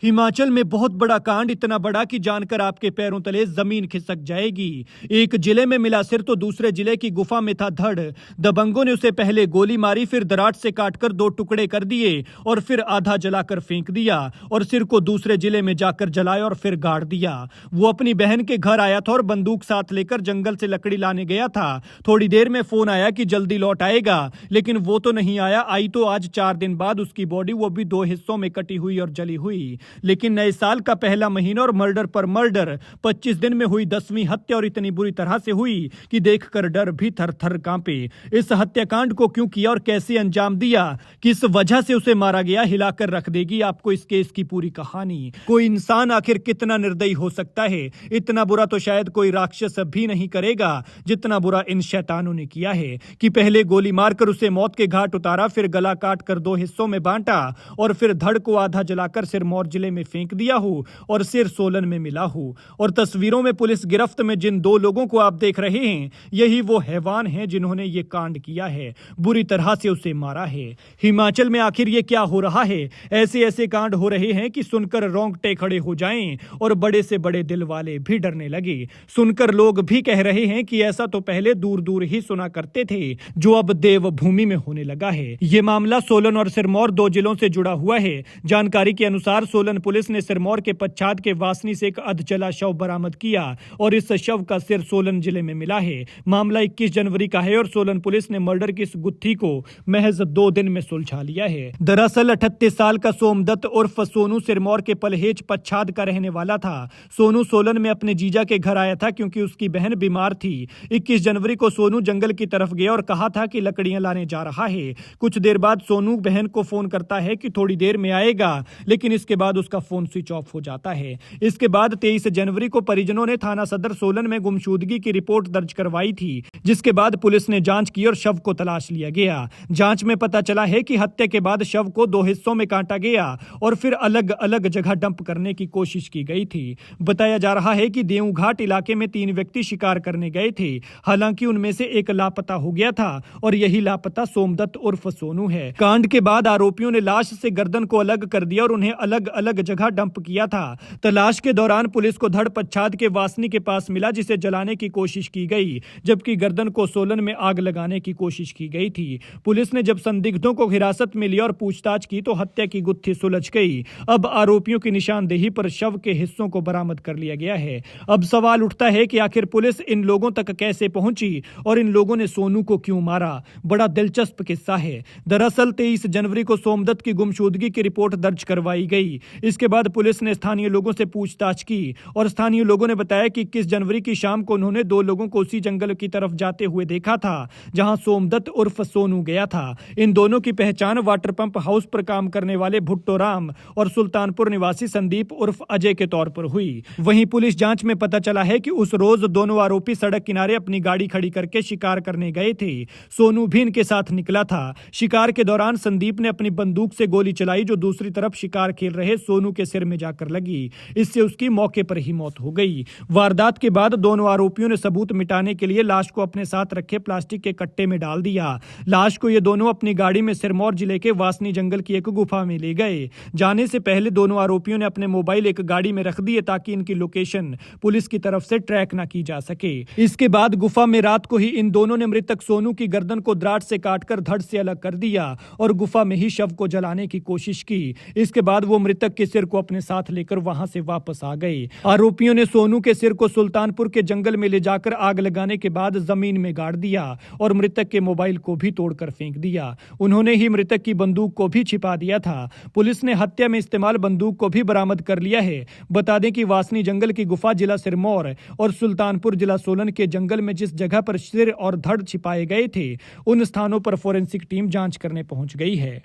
हिमाचल में बहुत बड़ा कांड, इतना बड़ा कि जानकर आपके पैरों तले जमीन खिसक जाएगी। एक जिले में मिला सिर तो दूसरे जिले की गुफा में था धड़। दबंगों ने उसे पहले गोली मारी, फिर दराट से काटकर दो टुकड़े कर दिए और फिर आधा जलाकर फेंक दिया और सिर को दूसरे जिले में जाकर जलाया और फिर गाड़ दिया। वो अपनी बहन के घर आया था और बंदूक साथ लेकर जंगल से लकड़ी लाने गया था। थोड़ी देर में फोन आया कि जल्दी लौट आएगा, लेकिन वो तो नहीं आया। आई तो आज 4 दिन बाद उसकी बॉडी, वो भी 2 हिस्सों में कटी हुई और जली हुई। लेकिन नए साल का पहला महीना और मर्डर पर मर्डर, 25 दिन में हुई 10वीं हत्या और इतनी बुरी तरह से हुई कि देखकर डर भी थर थर कांपे। इस हत्याकांड को क्यों किया और कैसे अंजाम दिया, किस वजह से उसे मारा गया, हिलाकर रख देगी आपको इस केस की पूरी कहानी। कोई इंसान आखिर कितना निर्दयी हो सकता है? इतना बुरा तो शायद कोई राक्षस भी नहीं करेगा जितना बुरा इन शैतानों ने किया है कि पहले गोली मारकर उसे मौत के घाट उतारा, फिर गला काट कर 2 हिस्सों में बांटा और फिर धड़ को आधा जलाकर सिरमौर जिले में फेंक दिया हो और सिर सोलन में मिला हो। और तस्वीरों में पुलिस गिरफ्त में जिन 2 लोगों को आप देख रहे हैं, यही वो हैवान हैं जिन्होंने ये कांड किया है, बुरी तरह से उसे मारा है। हिमाचल में आखिर ये क्या हो रहा है? ऐसे ऐसे कांड हो रहे हैं कि सुनकर रोंगटे खड़े हो जाएं और बड़े से बड़े दिल वाले भी डरने लगे। सुनकर लोग भी कह रहे हैं कि ऐसा तो पहले दूर दूर ही सुना करते थे, जो अब देवभूमि में होने लगा है। ये मामला सोलन और सिरमौर 2 जिलों से जुड़ा हुआ है। जानकारी के अनुसार सोलन पुलिस ने सिरमौर के पच्छाद के वासनी से एक अधजला शव बरामद किया और इस शव का सिर सोलन जिले में मिला है। मामला 21 जनवरी का है और सोलन पुलिस ने मर्डर की इस गुत्थी को महज 2 दिन में सुलझा लिया है। दरअसल 38 साल का सोमदत्त उर्फ सोनू सिरमौर के पलहेज पच्छाद का रहने वाला था। सोनू सोलन में अपने जीजा के घर आया था क्योंकि उसकी बहन बीमार थी। 21 जनवरी को सोनू जंगल की तरफ गया और कहा था कि लकड़ियां लाने जा रहा है। कुछ देर बाद सोनू बहन को फोन करता है कि थोड़ी देर में आएगा, लेकिन इसके बाद उसका फोन स्विच ऑफ हो जाता है। इसके बाद 23 जनवरी को परिजनों ने थाना सदर सोलन में गुमशुदगी की रिपोर्ट दर्ज करवाई थी, जिसके बाद पुलिस ने जांच की और शव को तलाश लिया गया। जांच में पता चला है कि हत्या के बाद शव को 2 हिस्सों में काटा गया और फिर अलग अलग जगह डंप करने की कोशिश की गई थी। बताया जा रहा है कि देऊघाट इलाके में 3 व्यक्ति शिकार करने गए थे। हालांकि उनमें से एक लापता हो गया था और यही लापता सोमदत्त उर्फ सोनू है। कांड के बाद आरोपियों ने लाश से गर्दन को अलग कर दिया और उन्हें अलग अलग जगह डंप किया था। तलाश के दौरान पुलिस को धड़ पच्छाद के वासनी के पास मिला, जिसे जलाने की कोशिश की गई, जबकि गर्दन को सोलन में आग लगाने की कोशिश की गई थी। पुलिस ने जब संदिग्धों को हिरासत में लिया और पूछताछ की तो हत्या की गुत्थी सुलझ गई। अब आरोपियों की निशानदेही पर शव के हिस्सों को बरामद कर लिया गया है। अब सवाल उठता है कि आखिर पुलिस इन लोगों तक कैसे पहुंची और इन लोगों ने सोनू को क्यों मारा। बड़ा दिलचस्प किस्सा है। दरअसल 23 जनवरी को सोमदत्त की गुमशुदगी की रिपोर्ट दर्ज करवाई गई। इसके बाद पुलिस ने स्थानीय लोगों से पूछताछ की और स्थानीय लोगों ने बताया कि 21 जनवरी की शाम को उन्होंने 2 लोगों को उसी जंगल की तरफ जाते हुए देखा था जहां सोमदत्त उर्फ सोनू गया था। इन दोनों की पहचान वाटर पंप हाउस पर काम करने वाले भुट्टो राम और सुल्तानपुर निवासी संदीप उर्फ अजय के तौर पर हुई। वहीं पुलिस जांच में पता चला है कि उस रोज दोनों आरोपी सड़क किनारे अपनी गाड़ी खड़ी करके शिकार करने गए थे। सोनू भी इनके साथ निकला था। शिकार के दौरान संदीप ने अपनी बंदूक से गोली चलाई, जो दूसरी तरफ शिकार खेल रहे सोनू के सिर में जाकर लगी। इससे उसकी मौके पर ही मौत हो गई। वारदात के बाद दोनों आरोपियों ने सबूत मिटाने के लिए लाश को अपने साथ रखे प्लास्टिक के कट्टे में डाल दिया। लाश को ये दोनों अपनी गाड़ी में सिरमौर जिले के वासनी जंगल की एक गुफा में ले गए। जाने से पहले दोनों आरोपियों ने अपने मोबाइल एक गाड़ी में रख दिए ताकि इनकी लोकेशन पुलिस की तरफ से ट्रैक न की जा सके। इसके बाद गुफा में रात को ही इन दोनों ने मृतक सोनू की गर्दन को दराट से काटकर धड़ से अलग कर दिया और गुफा में ही शव को जलाने की कोशिश की। इसके बाद वो मृतक के सिर को अपने साथ लेकर वहां से वापस आ गए। आरोपियों ने सोनू के सिर को सुल्तानपुर के जंगल में ले जाकर आग लगाने के बाद जमीन में गाड़ दिया और मृतक के मोबाइल को भी तोड़कर फेंक दिया। उन्होंने ही मृतक की बंदूक को भी छिपा दिया था। पुलिस ने हत्या में इस्तेमाल बंदूक को भी बरामद कर लिया है। बता दें कि वासनी जंगल की गुफा जिला सिरमौर और सुल्तानपुर जिला सोलन के जंगल में जिस जगह पर सिर और धड़ छिपाए गए थे, उन स्थानों पर फोरेंसिक टीम जांच करने पहुंच गई है।